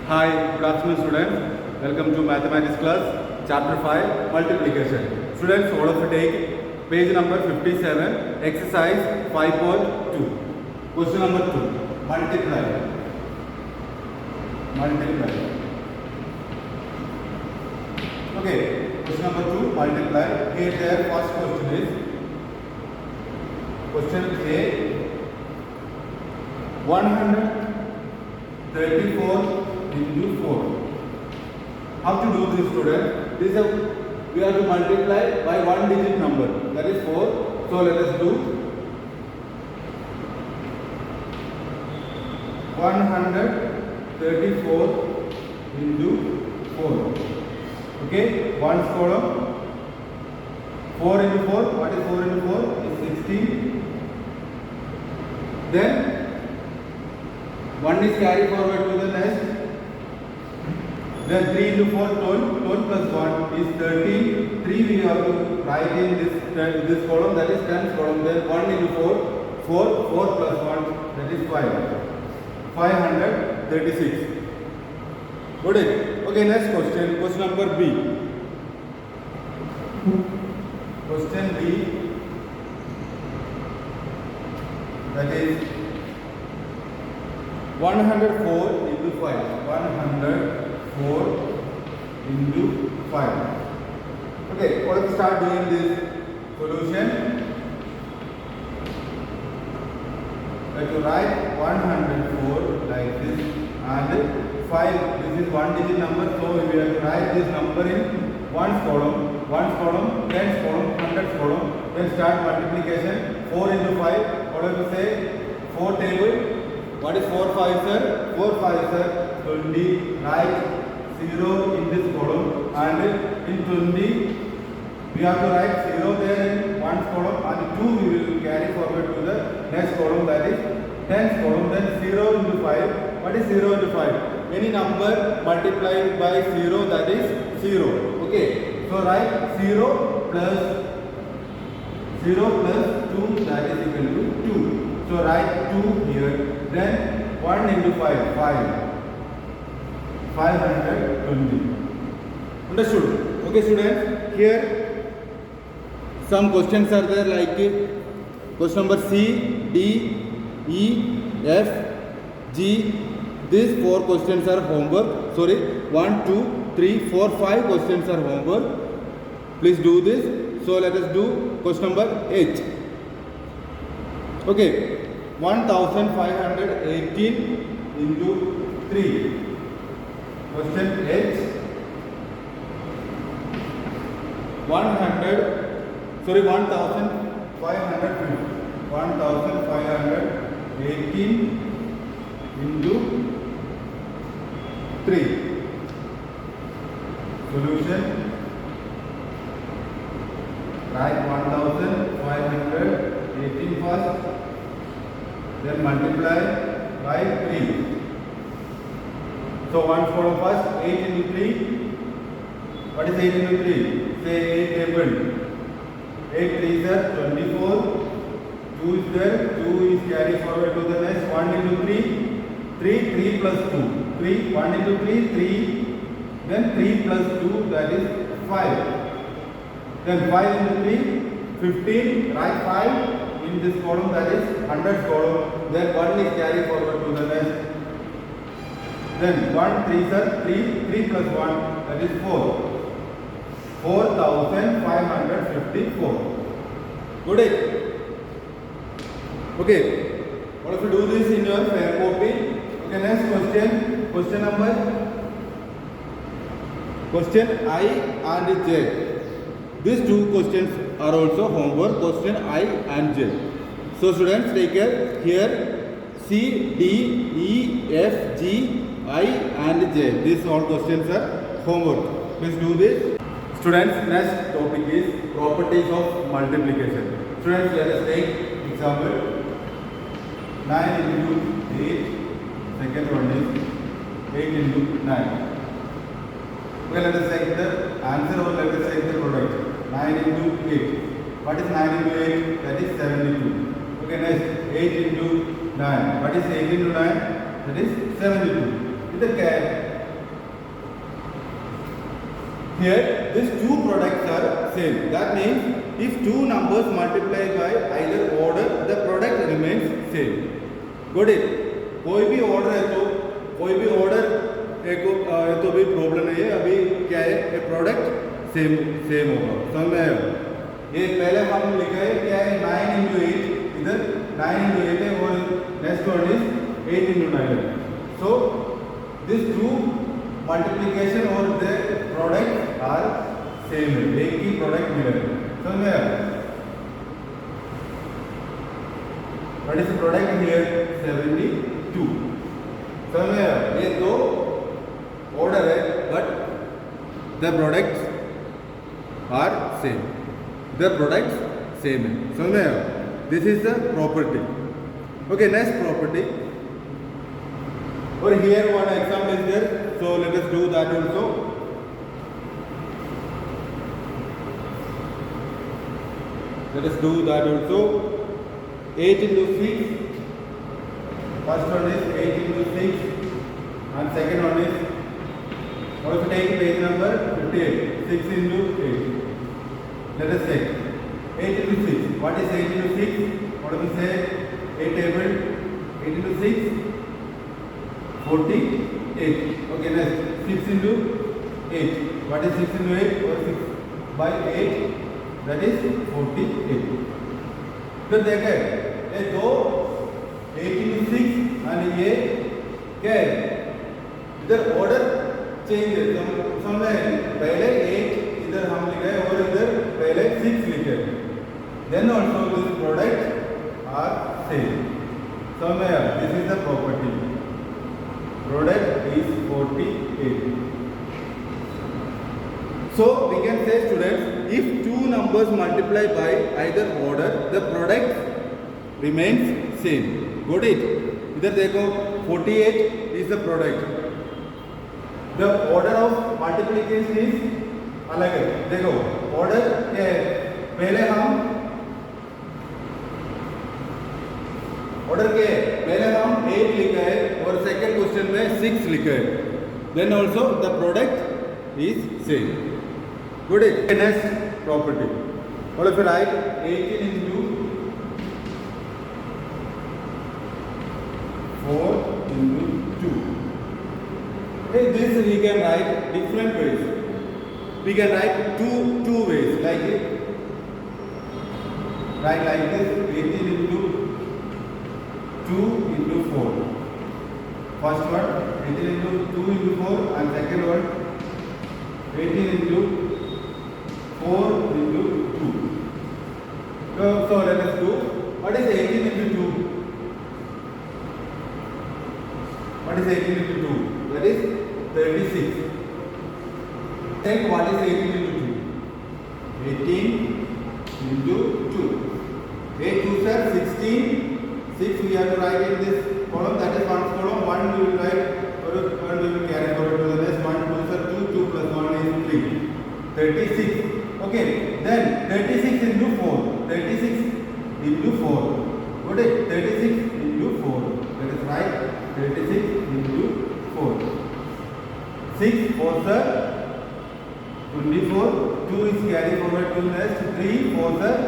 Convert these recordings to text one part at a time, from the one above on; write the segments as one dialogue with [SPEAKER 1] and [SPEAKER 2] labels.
[SPEAKER 1] Hi, good afternoon students. Welcome to mathematics class, chapter 5, multiplication. Students, all of you take page number 57, exercise 5.2. Question number 2, multiply. Multiply. Okay, question number 2, multiply. Here their first question is, question A, 134 into 4. How to do this, student? We have to multiply by one digit number, that is 4. So let us do 134 into 4. Okay, one column. 4 into 4. What is 4 into 4? Is 16. Then 1 is carried forward to the next. Then 3 into 4, 12. 12 plus 1 is 13. 3 we have to write in this column, that is 10th column. Then 1 into 4, 4. 4 plus 1, that is 5. 536. Got it? Okay, next question. Question number B. Question B. That is 104 into 5. 104 into 5. Okay, let us start doing this solution. Let us write 104 like this and 5. This is one digit number, so we have to write this number in ones column, 10th column, 100th column. Then start multiplication. 4 into 5. What do you say? 4 table. What is 4 5 sir? 4 5 sir. 20. Write 0 in this column and in 20 we have to write 0 there in one column and 2 we will carry forward to the next column, that is 10th column. Then 0 into 5. What is 0 into 5? Any number multiplied by 0, that is 0. Okay. So write 0 plus 2, that is equal to 2. So write 2 here. Then 1 into 5, 520. Understood? Okay, students. Here some questions are there, like question number C, D, E, F, G. These 4 questions are homework. Sorry, 1, 2, 3, 4, 5 questions are homework. Please do this. So let us do question number H. Okay, 1518 into 3. Question H. 1518 into 3. Solution. Write 1518 first, then multiply by 3. So 1 column first, 8 into 3. What is 8 into 3? Say 8 table. 8 3s are 24. 2 is there. 2 is carried forward to the next. 1 into 3. 3 plus 2. 3. 1 into 3, 3. Then 3 plus 2, that is 5. Then 5 into 3, 15. Write 5 in this column, that is 100th column. Then 1 is carried forward to the next. Then 1 3s are 3. 3 plus 1, that is 4. 4554. Got it? Okay. What if you do this in your fair copy? Okay, next question. Question number. Question I and J. These 2 questions are also homework. Question I and J. So students, take care. Here C, D, E, F, G, I and J. These all questions are homework. Please do this. Students, next topic is properties of multiplication. Students, let us take example 9 into 8. Second one is 8 into 9. Okay, let us take the answer or let us take the product. 9 into 8. What is 9 into 8? That is 72. Okay, next 8 into 9. What is 8 into 9? That is 72. With the here these two products are same. That means if two numbers multiply by either order, the product remains same. Got it? कोई भी order है तो कोई भी order तो भी problem नहीं है. अभी क्या है, ये प्रोडक्ट सेम होगा. समझ में आया? ये पहले हम लिखे क्या है 9 into 8, इधर 9 into 8 है और नेक्स्ट वन इज 8 into 9 है. So this two multiplication और the product are same है, एक ही प्रोडक्ट मिला है. समझ में आया? What is the product here? 72. समझ में आया? ये दो ऑर्डर है but the products are same. The products same है. समझ में आया? This is the property. Okay, next property. Or here one example is there. So let us do that also. Let us do that also. 8 into 6. First one is 8 into 6 and second one is, also take page number 58. 6 into 8. Let us take 8 into 6. What is 8 into 6? What do we say? 8 table. 8 into 6. 48. Okay, next 6 into 8. What is 6 into 8? Or 6 by 8? That is 48. फिर देखें ये दो 8 into 6 and ये क्या है, इधर order change है. समझ में? पहले 8 इधर हम लिखे और इधर पहले 6 लिखे. Then also this product are same. समझ में? This is the property. Product is 48. So we can say students, if two numbers multiply by either order, the product remains same. Got it? इधर देखो 48 is the product. The order of multiplication is अलग है. देखो order क्या है, पहले हम order के पहले हम 8 लिखा है और सेकंड क्वेश्चन में 6 लिखा है. Then also the product is same. Good. Next property. What if I write 18 into 4 into 2? In this we can write different ways. We can write two ways like it. Write like this: 18 into 2 into 4. First one 18 into 2 into 4 and second one 18 into 4 into 2. So let us do. What is 18 into 2? What is 18 into 2? That is 36. Check what is 18 into 2. 18 into 2. 8 2s are 16. 6 we have to write in this column, that is one column. 1 we will write, or 1 we will carry forward to the next. 1 2s are 2. 2 plus 1 is 3. 36. Okay, then 36 into 4. 36 into 4. Got it? 36 into 4. Let us write 36 into 4. 6 4s are 24. 2 is carry forward to the next. 3 4s are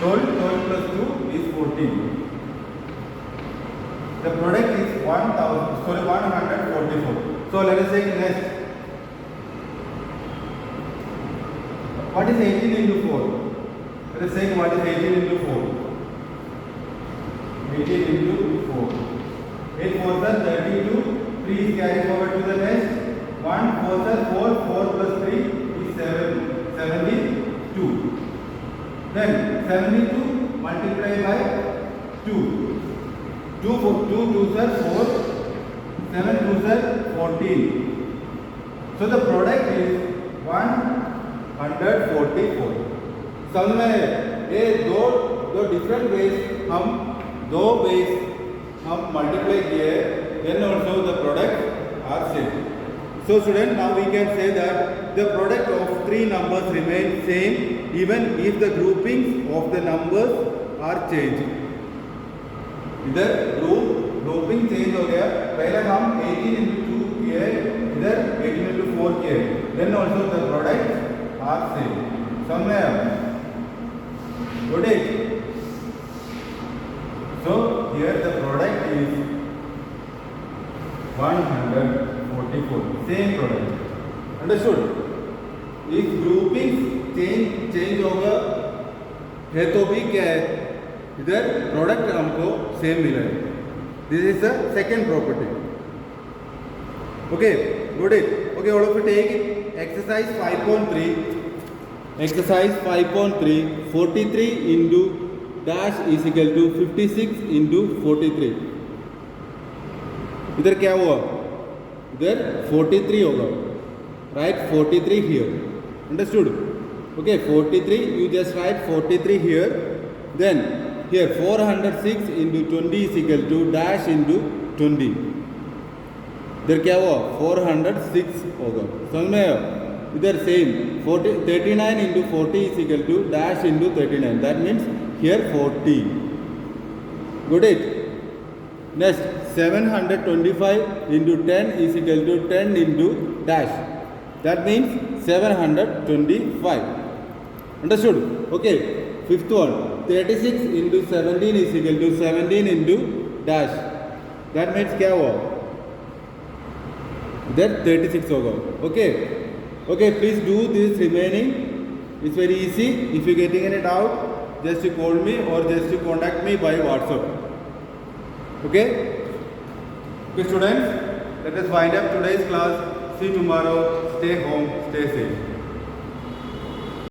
[SPEAKER 1] 12. 12 plus 2 is 14. The product is 144. So let us take next. What is 18 into 4? Let us say what is 18 into 4? 18 into 4. 8 4s are 32. 3 is carried forward to the next. 1 4s are 4. 4 plus 3 is 72. Then 72 multiplied by 2. 2 2s are 4. 7 2s are 14. So the product is 144. समझ में ये दो different ways हम multiply किए, then also the product are same. So student, now we can say that the product of three numbers remain same even if the groupings of the numbers are changed. इधर grouping change हो गया. पहले हम 18 into 2 किए, इधर 18 into 4 किया. Okay. Then also the products are same. Somewhere. Got it? So here the product is 144. Same product. Understood? If grouping change होगा है तो भी क्या है, इधर प्रोडक्ट हमको सेम मिला है. This is the second property. Okay, good it. Okay, all of you take exercise 5.3. Exercise 5.3 43 into dash is equal to 56 into 43. इधर क्या हुआ, इधर 43 होगा, right? 43 here. Understood? Okay, 43, you just write 43 here. Then here 406 into 20 is equal to dash into 20. इधर क्या हुआ, 406 होगा. समझ में आया? इधर same 39 into 40 is equal to dash into 39. That means here 40. Got it? Next 725 into 10 is equal to 10 into dash. That means 725. Understood? Okay. Fifth one, 36 into 17 is equal to 17 into dash. That means क्या हुआ, इधर 36 होगा. Okay. Okay. Please do this remaining. It's very easy. If you getting any doubt, just you call me or just you contact me by WhatsApp. Okay. Okay, students. Let us wind up today's class. See you tomorrow. Stay home. Stay safe.